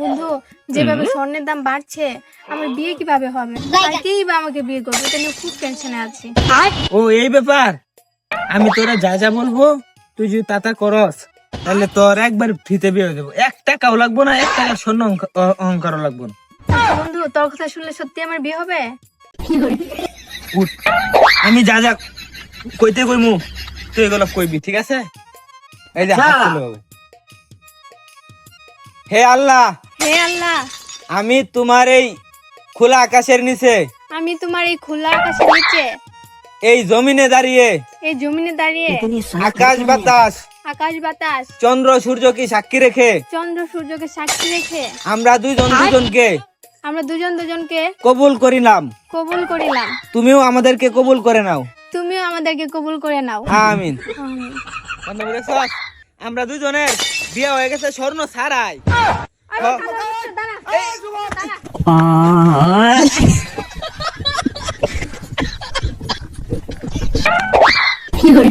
বন্ধু, যেভাবে স্বর্ণের দাম বাড়ছে আমার বিয়ে কিভাবে হবে? আর কেই বা আমাকে বিয়ে করবে? এটা নিয়ে খুব টেনশনে আছি। ও এই ব্যাপার, আমি তোরা যা যা বলবো তুই যদি তাতা করস তাহলে তোর একবার ফ্রিতে বিয়ে হয়ে যাবো। 1 টাকাও লাগবো না, 1 টাকা স্বর্ণ অহংকারও লাগবো না। বন্ধু, তোর কথা শুনলে সত্যি আমার বিয়ে হবে? উঠ, আমি যা যা কইতে কইমু তুই এগুলো কইবি, ঠিক আছে? এই যে হাত তুলে হবে। হে আল্লাহ, হে আল্লাহ, আমি তোমার এই খোলা আকাশের নিচে, আমি তোমার এই খোলা আকাশের নিচে, এই জমিনে দাঁড়িয়ে, এই জমিনে দাঁড়িয়ে, আকাশ বাতাস, আকাশ বাতাস, চন্দ্র সূর্যকে সাক্ষী রেখে চন্দ্র সূর্যকে সাক্ষী রেখে আমরা দুজন দুজনকে আমরা দুজন দুজনকে কবুল করিলাম। কবুল করিলাম। তুমিও আমাদেরকে কবুল করে নাও। তুমিও আমাদেরকে কবুল করে নাও। আমিন। আমিন। বন্ধু বুঝেছস? আমরা দুজনের বিয়ে হয়ে গেছে স্বর্ণ ছাড়াই। আরে দাঁড়া, দাঁড়া। কি করে